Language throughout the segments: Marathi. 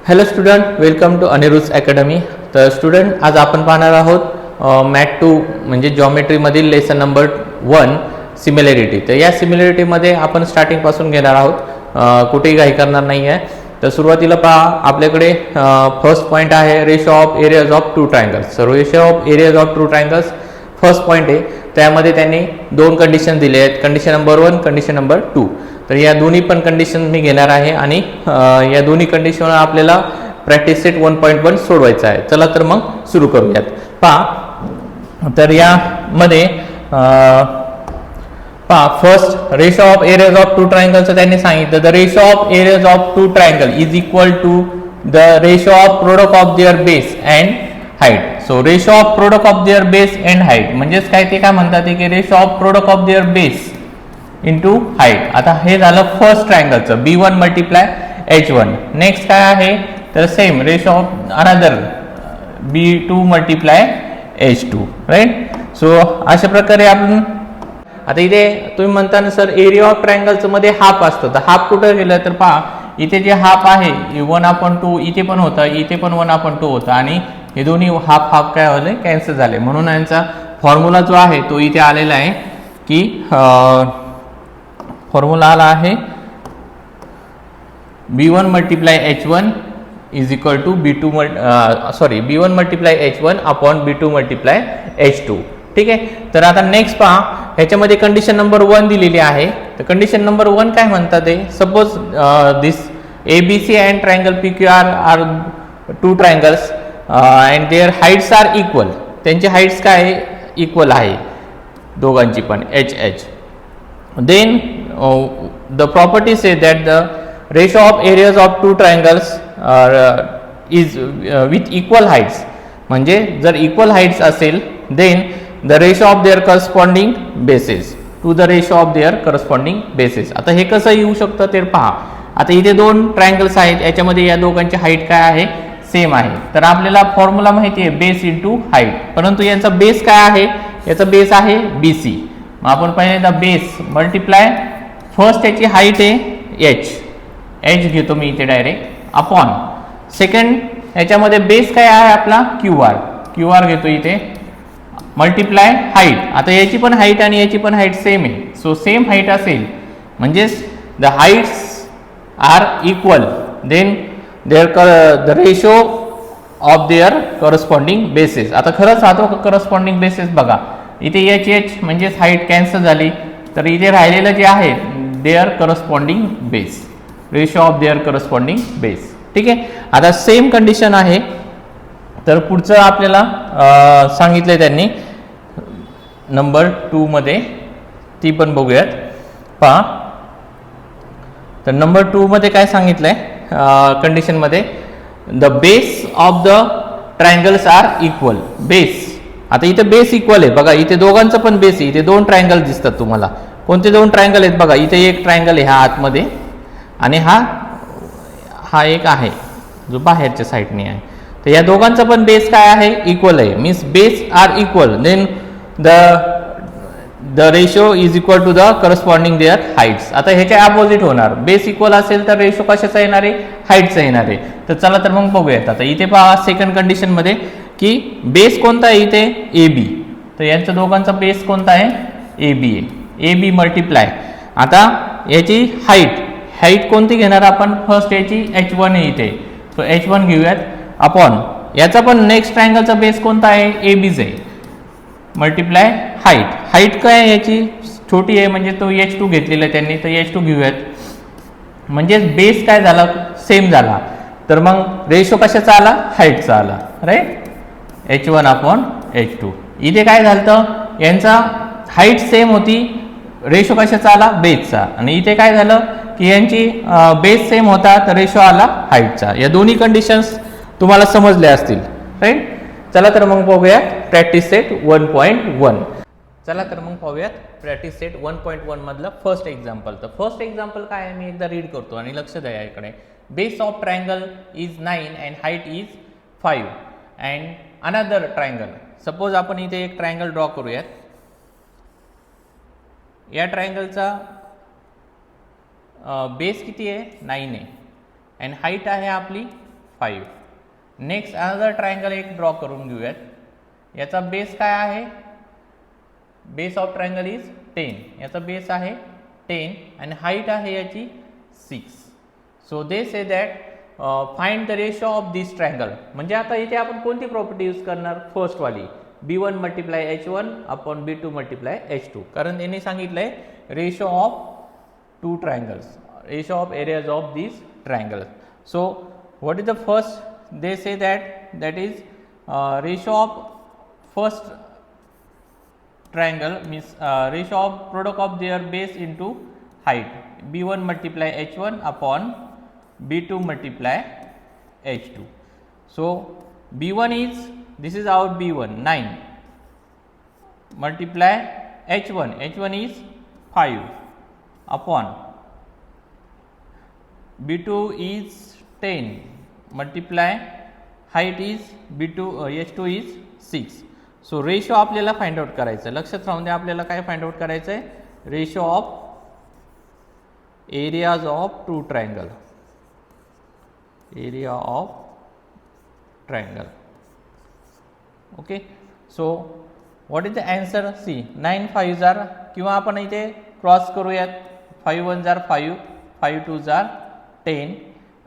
Hello student, welcome to Anirudh Academy. तर स्टुडंट, आज आपण पाहणार आहोत मॅथ 2 म्हणजे जॉमेट्रीमधील लेसन नंबर 1 सिमिलॅरिटी. तर या सिमिलॅरिटीमध्ये आपण स्टार्टिंगपासून घेणार आहोत, कुठेही काही करणार नाही आहे. तर सुरुवातीला पहा, आपल्याकडे फर्स्ट पॉईंट आहे ratio of areas of two triangles. तर ratio of areas of two triangles first point आहे. त्यामध्ये त्यांनी दोन कंडिशन दिले आहेत, कंडिशन नंबर 1, कंडिशन नंबर 2. तर या दोन्ही पण कंडिशन मी घेणार आहे आणि या दोन्ही कंडिशन आपल्याला प्रॅक्टिस सेट 1.1 सोडवायचा आहे. चला तर मग सुरू करूयात. पहा, तर यामध्ये पहा, first ratio of areas of two ट्रायंगलचं त्यांनी सांगितलं, the ratio of areas of two triangle is equal to the ratio of product of their base and height. So ratio of product of their base and height म्हणजेच काय, ते काय म्हणतात की ratio of product of their base into height. आता हे झालं first ट्रायंगलचं B1 multiply H1. Next काय आहे, तर same ratio of another B2 multiply H2, right. So अशा प्रकारे आपण आता इथे तुम्ही म्हणता ना सर एरिया ऑफ ट्रायंगलचं मध्ये हाफ असतं, तर हाफ कुठं गेलं, तर पहा इथे जे हाफ आहे 1/2 इथे पण होतं, इथे पण 1/2 होतं आणि हे दोन्ही हाफ हाफ काय झाले, कॅन्सल झाले. म्हणून यांचा फॉर्म्युला जो आहे तो इथे आलेला आहे की फॉर्म्युला आला आहे B1 multiply H1 is equal to B1 multiply H1 upon B2 multiply H2. ठीक आहे. तर आता नेक्स्ट पहा, ह्याच्यामध्ये कंडिशन नंबर 1 दिलेली आहे. तर कंडिशन नंबर 1 काय म्हणतात, ते suppose this ABC and triangle PQR are two triangles and their heights are equal. त्यांची हाईट्स काय इक्वल आहे दोघांची पण HH. Then the property say that the ratio of areas of two triangles is with equal heights. म्हणजे जर equal heights असेल then the ratio of their corresponding bases to the ratio of their corresponding bases. आता हे कसं येऊ शकतं ते पहा. आता इथे दोन ट्रायंगल्स आहेत, याच्यामध्ये या दोघांची हाईट काय आहे, सेम आहे. तर आपल्याला फॉर्म्युला माहिती आहे बेस इंटू हाईट, परंतु यांचा बेस काय आहे, याचा बेस आहे BC. मग आपण पहिल्यांदा बेस मल्टिप्लाय फर्स्ट याची हाईट आहे H घेतो मी इथे डायरेक्ट अपॉन सेकंड याच्यामध्ये बेस काय आहे आपला QR घेतो इथे मल्टिप्लाय हाईट. आता याची पण हाईट आणि याची पण हाईट सेम आहे, सो सेम हाईट असेल म्हणजेच the heights are equal, then the ratio of their corresponding bases. आता खरंच राहतो करस्पॉन्डिंग बेसेस बघा, इथे H म्हणजेच हाईट कॅन्सल झाली, तर इथे राहिलेलं जे आहे their corresponding base, ratio of their corresponding base. ठीक आहे. आता सेम कंडिशन आहे. तर पुढचं आपल्याला सांगितलंय त्यांनी नंबर 2 मध्ये, ती पण बघूयात. पहा, तर नंबर 2 मध्ये काय सांगितलंय कंडिशन मध्ये, the base of the triangles are equal. Base, आता इथे बेस इक्वल आहे बघा, इथे दोघांचं पण बेस आहे. इथे दोन ट्रायंगल दिसतात तुम्हाला. कोणते दोन ट्रायंगल आहेत बघा, इथे एक ट्रायंगल आहे ह्या आतमध्ये आणि हा एक आहे जो बाहेरच्या साईडने आहे. तर या दोघांचा पण बेस काय आहे, इक्वल आहे. Means base are equal, then the ratio is equal to the corresponding their heights. आता ह्याच्या अपोजिट होणार, बेस इक्वल असेल तर रेशो कशाचा येणार आहे, हाईटचा येणार आहे. तर चला तर मग बघूयात. आता इथे पहा सेकंड कंडिशन मध्ये की बेस कोणता आहे इथे AB, तर यांच्या दोघांचा बेस कोणता आहे AB आहे. AB मल्टिप्लाय आता याची हाईट कोणती घेणार आपण, फर्स्ट याची H1 आहे इथे, सो H1 घेऊयात अपॉन याचा पण नेक्स्ट ट्रायंगलचा बेस कोणता आहे ABच आहे, मल्टिप्लाय हाईट काय आहे याची छोटी आहे म्हणजे तो H2 घेतलेला आहे त्यांनी, तर H2 घेऊयात. म्हणजे बेस काय झाला, सेम झाला. तर मग रेशो कशाचा आला, हाईटचा आला, राईट. H1 upon H2. इथे काय झालं, यांचा हाईट सेम होती, रेशो कशाचा आला, बेसचा. आणि इथे काय झालं की यांची बेस सेम होता, तर रेशो आला हाईटचा. या दोन्ही कंडिशन्स तुम्हाला समजल्या असतील, राईट. चला तर मग पाहूयात प्रॅक्टिस सेट 1.1. चला तर मग पाहूयात प्रॅक्टिस सेट 1.1 मधलं फर्स्ट एक्झाम्पल. तर फर्स्ट एक्झाम्पल काय आहे मी एकदा रीड करतो आणि लक्ष द्या इकडे. Base of triangle is 9 and height is 5 and another triangle. Suppose आपण इथे एक ट्रायंगल ड्रॉ करूयात. या ट्रायंगलचा बेस किती आहे 9 आहे अँड हाईट आहे आपली 5. नेक्स्ट अनदर ट्रायंगल एक ड्रॉ करून घेऊयात. याचा बेस काय आहे? Base of triangle is 10. याचा बेस आहे 10 आणि हाईट आहे याची 6. So they say that find the ratio of this triangle. म्हणजे आता इथे आपण कोणती प्रॉपर्टी यूज करणार? फर्स्ट वाली, b1 multiply h1 upon b2 multiply h2. कारण त्यांनी सांगितलंय ratio of two triangles, ratio of areas of this triangle. So what is the first? they say that is ratio of first triangle means ratio of product of their base into height, b1 multiply h1 upon b2 multiply h2. So b1 is, this is our b1 9 multiply h1 is 5 upon b2 is 10 multiply height is b2 h2 is 6. So ratio आपल्याला फाइंड आउट करायचं आहे. लक्षात राहून द्या, आपल्याला काय फाइंड आउट करायचं आहे? Ratio of areas of two triangle, area of triangle. Okay, so what is the answer? See 9 5 जार, किंवा आपण इथे क्रॉस करूयात. 5 1 जार 5, 5 2 जार 10.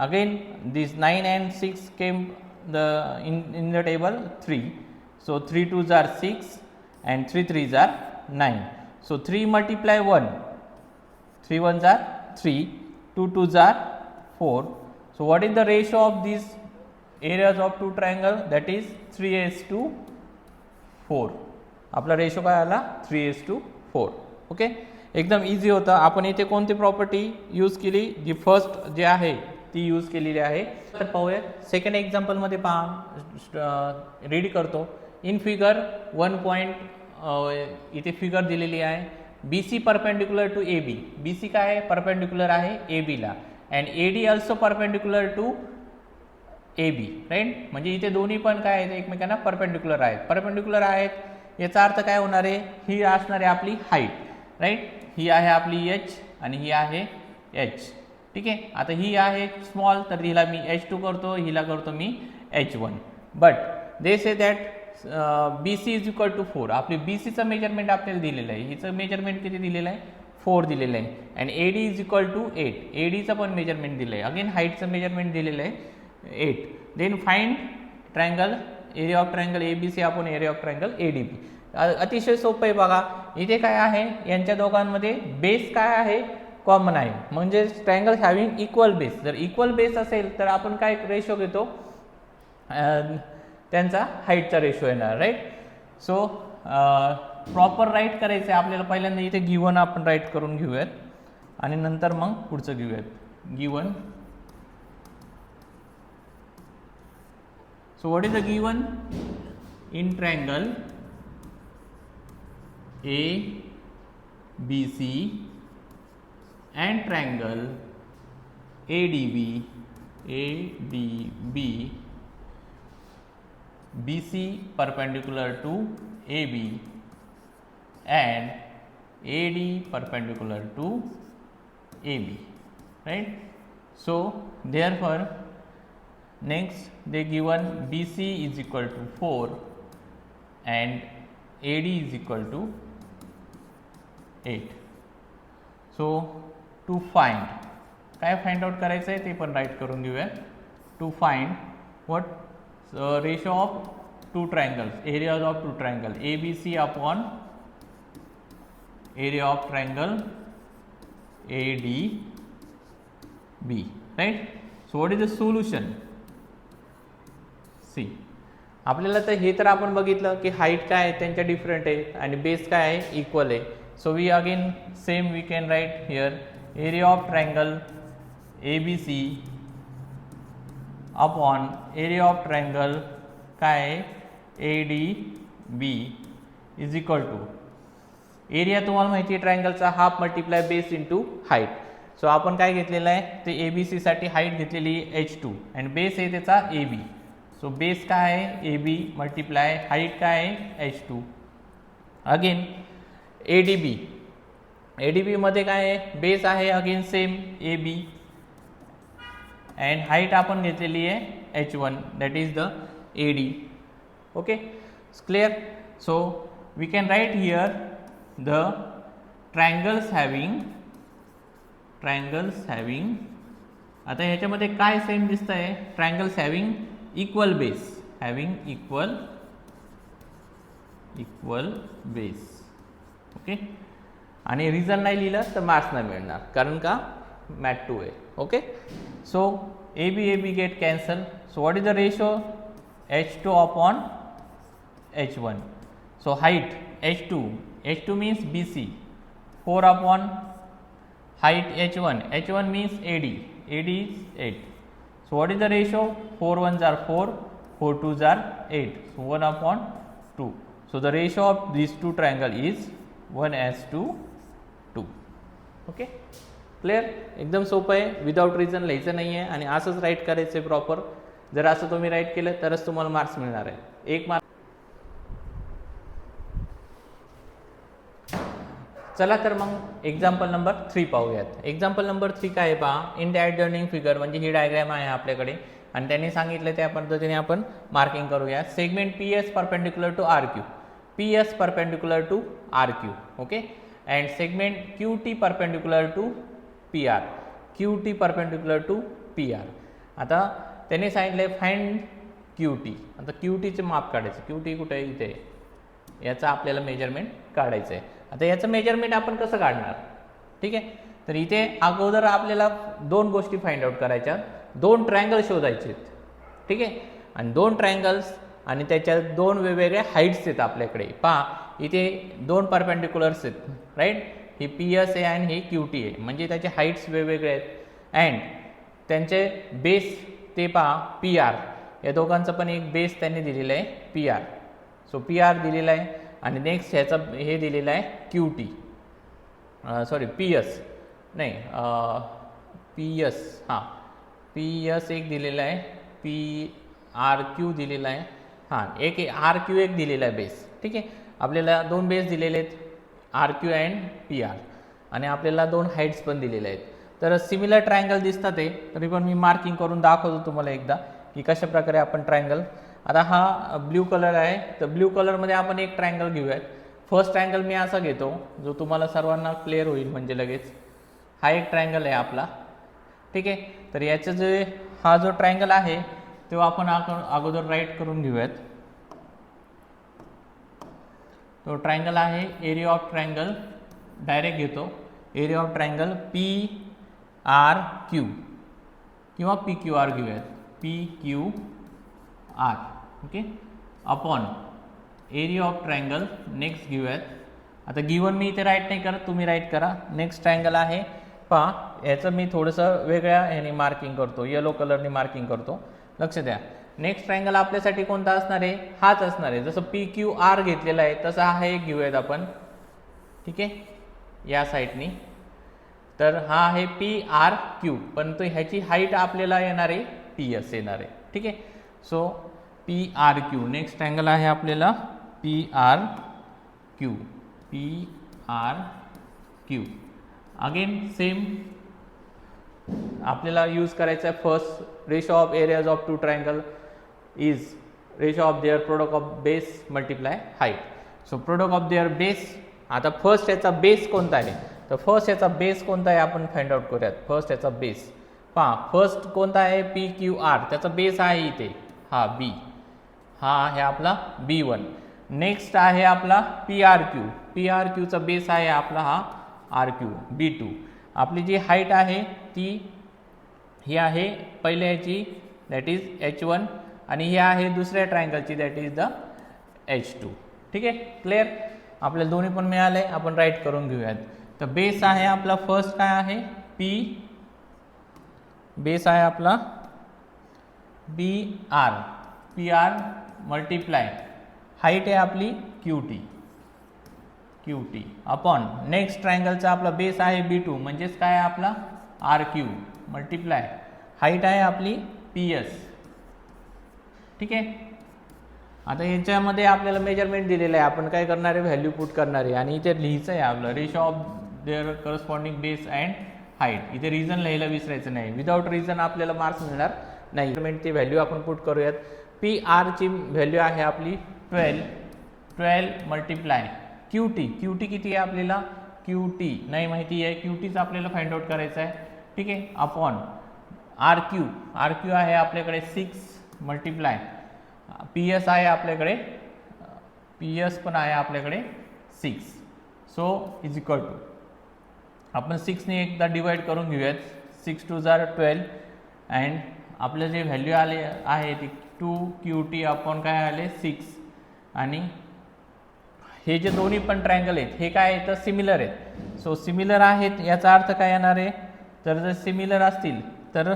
Again these 9 and 6 came in the table 3. So 3 2s are 6 and 3 3s are 9. So 3 multiply 1, 3 1s are 3, 2 2s are 4. So what is the ratio of these areas of two triangle? That is 3:4. आपला रेशो काय आला? 3:4. ओके, एकदम इझी होतं. आपण इथे कोणती प्रॉपर्टी यूज केली? जी फर्स्ट जे आहे ती यूज केलेली आहे. तर पाहूया सेकंड एक्झाम्पलमध्ये. पहा, रेडी करतो. इन फिगर 1 पॉइंट इथे फिगर दिलेली आहे. B C perpendicular to A B. B C काय आहे? परपेंडिक्युलर आहे ए बीला. And A D also perpendicular to A B, right. म्हणजे इथे दोन्ही पण काय आहेत? एकमेकांना परपेंडिक्युलर आहेत. परपेंडिक्युलर आहेत याचा अर्थ काय होणार आहे? ही असणार आहे आपली हाईट, राईट. ही आहे आपली एच आणि ही आहे एच. ठीक आहे. आता ही आहे स्मॉल, तर हिला मी h2 करतो, हिला करतो मी h1. But they say that BC is equal to 4. आपली BCचं मेजरमेंट आपल्याला दिलेलं आहे. हिचं मेजरमेंट किती दिलेलं आहे? 4 दिलेलं आहे. And AD is equal to 8. ADचं पण मेजरमेंट दिलं आहे. अगेन हाईटचं मेजरमेंट दिलेलं आहे 8. Then find triangle, area of triangle ABC आपण एरिया ऑफ ट्रायंगल ADB. अतिशय सोपं आहे बघा. इथे काय आहे? यांच्या दोघांमध्ये बेस काय आहे? कॉमन आहे. म्हणजे ट्रायंगल हॅव्हिंग इक्वल बेस. जर इक्वल बेस असेल तर आपण काय रेशो घेतो? त्यांचा हाईटचा रेशो येणार, राईट. सो प्रॉपर राईट करायचं आहे आपल्याला. पहिल्यांदा इथे गिवन आपण राईट करून घेऊयात आणि नंतर मग पुढचं घेऊयात. Given, so what is the given? In triangle ABC and triangle ADB, BC perpendicular to AB and AD perpendicular to AB, right. So therefore next they given BC is equal to 4 and AD is equal to 8. So to find, काय फाइंड आउट करायचं आहे ते पण राईट करून घेऊया. To find what? Ratio of two triangles, areas of two triangle ABC upon area of triangle ADB, right. So what is the solution? See, आपल्याला तर हे तर आपण बघितलं की हाईट काय आहे त्यांच्या डिफरंट आहे आणि बेस काय आहे? इक्वल आहे. So we again same we can write here area of triangle ABC upon area of triangle काय ADB is equal to area तुम्हाला माहिती आहे ट्रायंगलचा half multiply base into height. So आपण काय घेतलेलं आहे ते ABC साठी हाईट घेतलेली H2 आणि बेस आहे त्याचा AB. सो बेस काय आहे? AB मल्टिप्लाय हाईट काय आहे? H2. अगेन ADB मध्ये काय आहे? बेस आहे again same AB and height आपण घेतलेली आहे H1, that is the AD. Okay, it's clear. So we can write here the triangles having आता ह्याच्यामध्ये काय सेम दिसत आहे, triangles having equal base, okay. आणि रिझन नाही लिहिलं तर मार्क्स नाही मिळणार, कारण का मॅट 2 आहे. Okay, so AB get cancel. So what is the ratio, H2 upon H1. So height H2 means BC, 4 upon height H1 means AD is 8. So what is the ratio, 4 1s are 4, 4 2s are 8, so 1 upon 2. So the ratio of these two triangle is 1:2. Okay, clear. एकदम सोपं आहे, विदाउट रिझन लिहायचं नाही आहे आणि असंच राईट करायचं आहे प्रॉपर. जर असं तुम्ही राईट केलं तरच तुम्हाला मार्क्स मिळणार आहे. 1 मार्क. चला तर मग एक्झाम्पल नंबर 3 पाहूयात. एक्झाम्पल नंबर 3 काय आहे पहा, इन द ॲडजॉइनिंग फिगर, म्हणजे ही डायग्राम आहे आपल्याकडे आणि त्यांनी सांगितलं त्या पद्धतीने आपण मार्किंग करूया. Segment PS perpendicular to RQ, PS perpendicular to RQ, okay. And segment QT perpendicular to PR, QT perpendicular to PR. आता त्यांनी सांगितलं फाइंड QT. आता QTचे माप काढायचं. QT कुठे आहे, इथे. याचं आपल्याला मेजरमेंट काढायचं आहे. आता याचं मेजरमेंट आपण कसं काढणार, ठीक आहे. तर इथे अगोदर आपल्याला 2 गोष्टी फाइंड आउट करायच्या, 2 ट्रायंगल शोधायचे, ठीक आहे. आणि 2 ट्रायंगल्स आणि त्याच्यात 2 वेगवेगळ्या हाईट्स आहेत आपल्याकडे. पहा इथे 2 परपेंडिक्युलर्स आहेत, राईट. ही PS आहे आणि ही QT आहे, म्हणजे त्याचे हाईट्स वेगवेगळे आहेत. अँड त्यांचे बेस ते पहा PR, या दोघांचं पण एक बेस त्यांनी दिलेलं आहे PR. सो PR दिलेला आहे आणि नेक्स्ट ह्याचा हे दिलेलं आहे QT, सॉरी PS नाही, PS, हां PS एक दिलेला आहे, PRQ दिलेला आहे, हां एक RQ एक दिलेला आहे बेस, ठीक आहे. आपल्याला 2 बेस दिलेले आहेत, RQ अँड PR, आणि आपल्याला 2 हाईट्स पण दिलेल्या आहेत. तर सिमिलर ट्रायंगल दिसतात ते, तरी पण मी मार्किंग करून दाखवतो तुम्हाला एकदा की कशा प्रकारे आपण ट्रायंगल. आता हा ब्ल्यू कलर आहे, तर ब्ल्यू कलरमध्ये आपण एक ट्रायंगल घेऊयात. फर्स्ट ट्रायंगल मी असा घेतो जो तुम्हाला सर्वांना क्लिअर होईल, म्हणजे लगेच. हा एक ट्रायंगल आहे आपला, ठीक आहे. तर याचं जे हा जो ट्रायंगल आहे तो आपण अगोदर राईट करून घेऊयात. तो ट्रायंगल आहे, एरिया ऑफ ट्रायंगल डायरेक्ट घेतो. एरिया ऑफ ट्रायंगल PRQ किंवा PQR घेऊयात, PQR, okay. Upon area of triangle next घेऊयात. आता गिवन मी इथे राईट नाही करत, तुम्ही राईट करा. नेक्स्ट ट्रायंगल आहे पहा, याचं मी थोडंसं वेगळ्या ह्याने मार्किंग करतो, येलो कलरने मार्किंग करतो, लक्ष द्या. नेक्स्ट ट्रायंगल आपल्यासाठी कोणता असणार आहे, हाच असणार आहे. जसं PQR घेतलेला आहे तसा हा एक घेऊयात आपण, ठीक आहे, या साईडनी. तर हा आहे PRQ, पण तो ह्याची हाईट आपल्याला येणार आहे PS येणार आहे, ठीक आहे. सो PRQ नेक्स्ट ट्रायंगल आहे आपल्याला PRQ. अगेन सेम आपल्याला यूज करायचं आहे. First ratio of areas of 2 triangle is ratio of there product of base multiply height. So product of their base. आता फर्स्ट याचा बेस कोणता आहे, तर फर्स्ट याचा बेस कोणता आहे आपण फाइंड आउट करूयात. फर्स्ट याचा बेस पहा, फर्स्ट कोणता आहे PQR, त्याचा बेस आहे इथे हा B, हा आहे आपला B1. नेक्स्ट आहे आपला PRQचा बेस आहे आपला हा RQ, B2. आपली जी हाईट आहे ती ही आहे पहिल्या याची, दॅट इज H1, आणि ही आहे दुसऱ्या ट्रायंगलची, दॅट इज द H2, ठीक आहे. क्लिअर. आपल्याला दोन्ही पण मिळाले, आपण राईट करून घेऊयात. तर बेस आहे आपला फर्स्ट काय आहे बेस आहे आपला PR मल्टिप्लाय हाईट आहे आपली QT अपॉन नेक्स्ट ट्रायंगलचा आपला बेस आहे B2, म्हणजेच काय आहे आपला RQ मल्टिप्लाय हाईट आहे आपली PS, ठीक आहे. आता याच्यामध्ये आपल्याला मेजरमेंट दिलेलं आहे, आपण काय करणार आहे, व्हॅल्यू पुट करणार आहे आणि इथे लिहायचं आहे आपलं ratio of their corresponding base and height. इथे रिझन लिहायला विसरायचं नाही, विदाउट रिझन आपल्याला मार्क्स मिळणार नाही, ती व्हॅल्यू आपण पुट करूयात. पी आरची व्हॅल्यू आहे आपली 12 multiply Q T. Q T किती आहे आपल्याला? क्यू टी नाही माहिती आहे, क्यू टीचं आपल्याला फाइंड आउट करायचं आहे. ठीक आहे, upon R Q. R Q आहे आपल्याकडे 6 मल्टिप्लाय पी एस आहे आपल्याकडे, पी एस पण आहे आपल्याकडे 6. सो इज इक्वल टू आपण 6ने एकदा डिवाइड करून घेऊयात. 6 2 जार 12 अँड आपलं जे व्हॅल्यू आले आहे ती 2 क्यू टी अपॉन काय आले 6. आणि हे जे दोन्ही पण ट्रायंगल आहेत हे काय आहेत तर सिमिलर आहेत. सो सिमिलर आहेत याचा अर्थ काय येणार आहे, तर जर सिमिलर असतील तर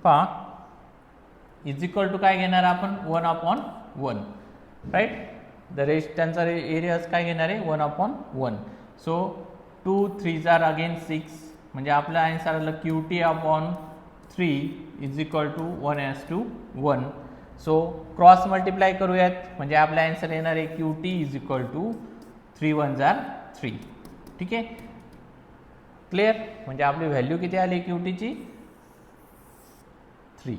पहा इज इक्वल टू काय घेणार आपण 1/1 राईट. द रेस्ट त्यांचा एरियाज काय घेणार आहे 1/1. सो 2 3 जार अगेन 6 म्हणजे आपलं आन्सर आलं Q T upon 3 is equal to 1:1. So cross multiply करूयात म्हणजे आपला आन्सर येणार आहे Q T is equal to 3 1 जार 3. ठीक आहे, क्लिअर. म्हणजे आपली व्हॅल्यू किती आली क्यू टीची 3.